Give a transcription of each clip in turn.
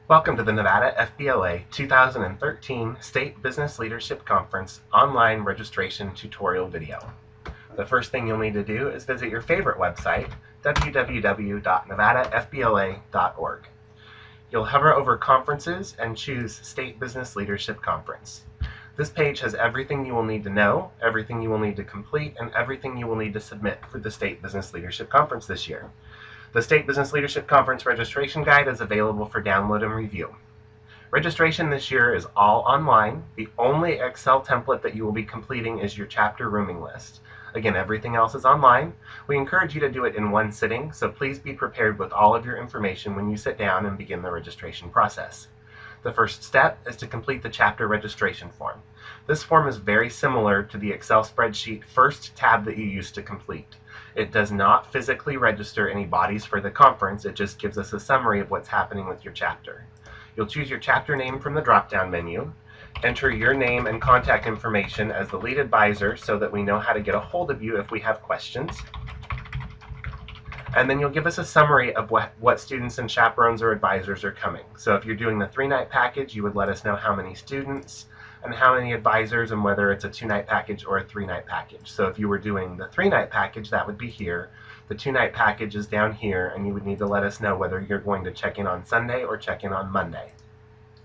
Welcome to the Nevada FBLA 2013 State Business Leadership Conference online registration tutorial video. The first thing you'll need to do is visit your favorite website, www.nevadafbla.org. You'll hover over Conferences and choose State Business Leadership Conference. This page has everything you will need to know, everything you will need to complete, and everything you will need to submit for the State Business Leadership Conference this year. The State Business Leadership Conference registration guide is available for download and review. Registration this year is all online. The only Excel template that you will be completing is your chapter rooming list. Again, everything else is online. We encourage you to do it in one sitting, so please be prepared with all of your information when you sit down and begin the registration process. The first step is to complete the chapter registration form. This form is very similar to the Excel spreadsheet first tab that you used to complete. It does not physically register any bodies for the conference, it just gives us a summary of what's happening with your chapter. You'll choose your chapter name from the drop-down menu, enter your name and contact information as the lead advisor so that we know how to get a hold of you if we have questions. And then you'll give us a summary of what students and chaperones or advisors are coming. So if you're doing the 3-night package, you would let us know how many students and how many advisors and whether it's a 2-night package or a 3-night package. So if you were doing the 3-night package, that would be here. The 2-night package is down here, and you would need to let us know whether you're going to check in on Sunday or check in on Monday.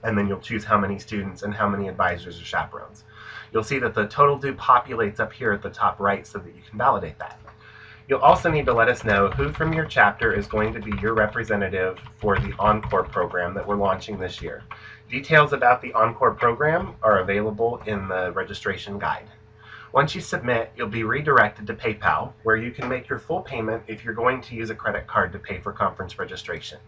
And then you'll choose how many students and how many advisors or chaperones. You'll see that the total due populates up here at the top right so that you can validate that. You'll also need to let us know who from your chapter is going to be your representative for the Encore program that we're launching this year. Details about the Encore program are available in the registration guide. Once you submit, you'll be redirected to PayPal, where you can make your full payment if you're going to use a credit card to pay for conference registration.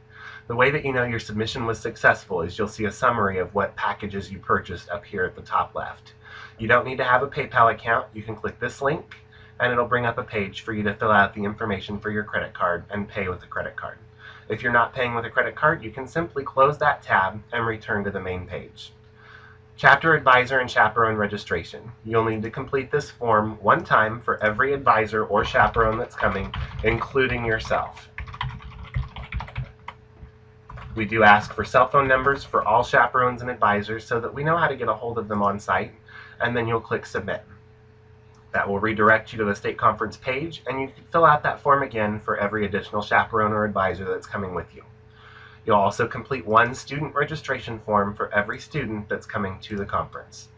The way that you know your submission was successful is you'll see a summary of what packages you purchased up here at the top left. You don't need to have a PayPal account. You can click this link, and it'll bring up a page for you to fill out the information for your credit card and pay with a credit card. If you're not paying with a credit card, you can simply close that tab and return to the main page. Chapter Advisor and Chaperone Registration. You'll need to complete this form one time for every advisor or chaperone that's coming, including yourself. We do ask for cell phone numbers for all chaperones and advisors so that we know how to get a hold of them on site, and then you'll click Submit. That will redirect you to the state conference page, and you can fill out that form again for every additional chaperone or advisor that's coming with you. You'll also complete one student registration form for every student that's coming to the conference.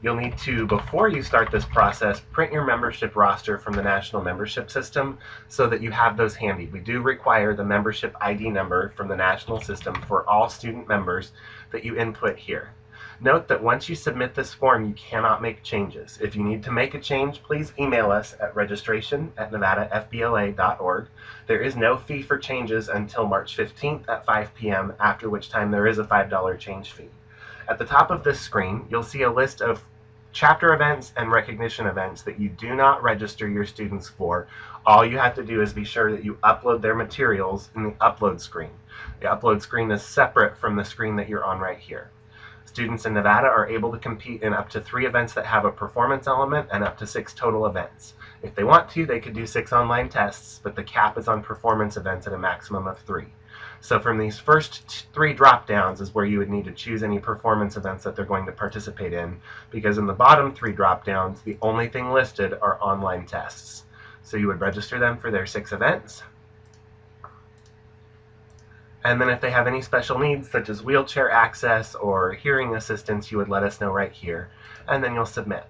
You'll need to, before you start this process, print your membership roster from the National Membership System so that you have those handy. We do require the membership ID number from the national system for all student members that you input here. Note that once you submit this form, you cannot make changes. If you need to make a change, please email us at registration@nevadafbla.org. There is no fee for changes until March 15th at 5 p.m., after which time there is a $5 change fee. At the top of this screen, you'll see a list of chapter events and recognition events that you do not register your students for. All you have to do is be sure that you upload their materials in the upload screen. The upload screen is separate from the screen that you're on right here. Students in Nevada are able to compete in up to 3 events that have a performance element and up to 6 total events. If they want to, they could do 6 online tests, but the cap is on performance events at a maximum of 3. So from these first 3 drop-downs is where you would need to choose any performance events that they're going to participate in, because in the bottom 3 drop-downs, the only thing listed are online tests. So you would register them for their 6 events. And then if they have any special needs, such as wheelchair access or hearing assistance, you would let us know right here, and then you'll submit.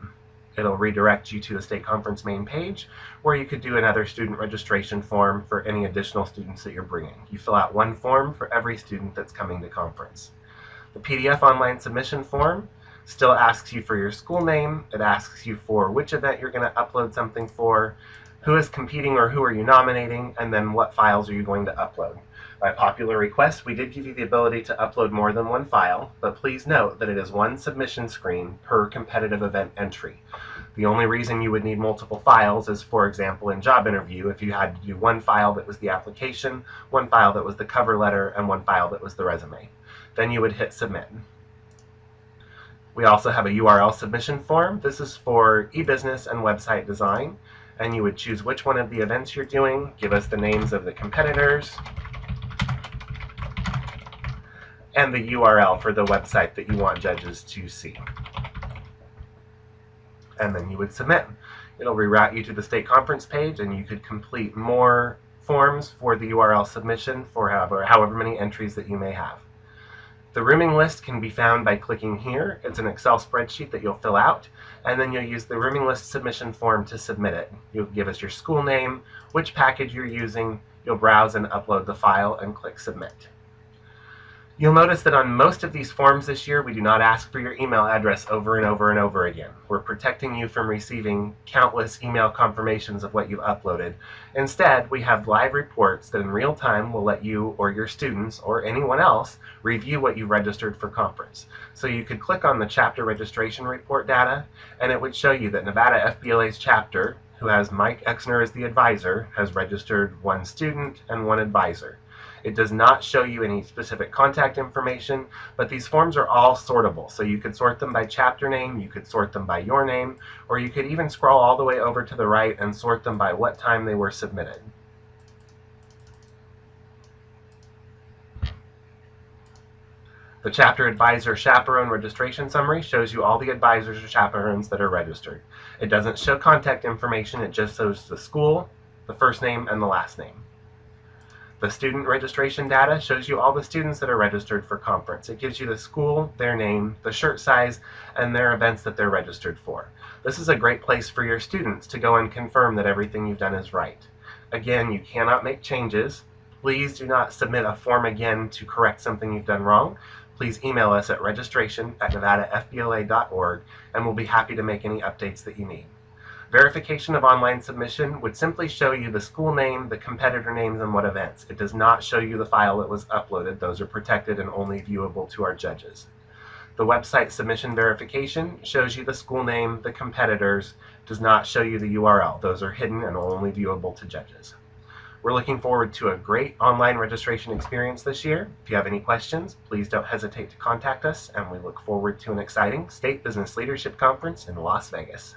It'll redirect you to the state conference main page, where you could do another student registration form for any additional students that you're bringing. You fill out one form for every student that's coming to conference. The PDF online submission form still asks you for your school name. It asks you for which event you're going to upload something for, who is competing or who are you nominating, and then what files are you going to upload. By popular request, we did give you the ability to upload more than one file, but please note that it is one submission screen per competitive event entry. The only reason you would need multiple files is, for example, in job interview, if you had to do one file that was the application, one file that was the cover letter, and one file that was the resume. Then you would hit Submit. We also have a URL submission form. This is for e-business and website design, and you would choose which one of the events you're doing, give us the names of the competitors, and the URL for the website that you want judges to see. And then you would submit. It'll reroute you to the state conference page, and you could complete more forms for the URL submission for however many entries that you may have. The rooming list can be found by clicking here. It's an Excel spreadsheet that you'll fill out, and then you'll use the rooming list submission form to submit it. You'll give us your school name, which package you're using, you'll browse and upload the file and click submit. You'll notice that on most of these forms this year, we do not ask for your email address over and over and over again. We're protecting you from receiving countless email confirmations of what you've uploaded. Instead, we have live reports that in real time will let you or your students or anyone else review what you registered for conference. So you could click on the chapter registration report data, and it would show you that Nevada FBLA's chapter, who has Mike Exner as the advisor, has registered 1 student and 1 advisor. It does not show you any specific contact information, but these forms are all sortable. So you could sort them by chapter name, you could sort them by your name, or you could even scroll all the way over to the right and sort them by what time they were submitted. The chapter advisor chaperone registration summary shows you all the advisors or chaperones that are registered. It doesn't show contact information, it just shows the school, the first name, and the last name. The student registration data shows you all the students that are registered for conference. It gives you the school, their name, the shirt size, and their events that they're registered for. This is a great place for your students to go and confirm that everything you've done is right. Again, you cannot make changes. Please do not submit a form again to correct something you've done wrong. Please email us at registration@nevadafbla.org, and we'll be happy to make any updates that you need. Verification of online submission would simply show you the school name, the competitor names, and what events. It does not show you the file that was uploaded. Those are protected and only viewable to our judges. The website submission verification shows you the school name, the competitors, does not show you the URL. Those are hidden and only viewable to judges. We're looking forward to a great online registration experience this year. If you have any questions, please don't hesitate to contact us, and we look forward to an exciting State Business Leadership Conference in Las Vegas.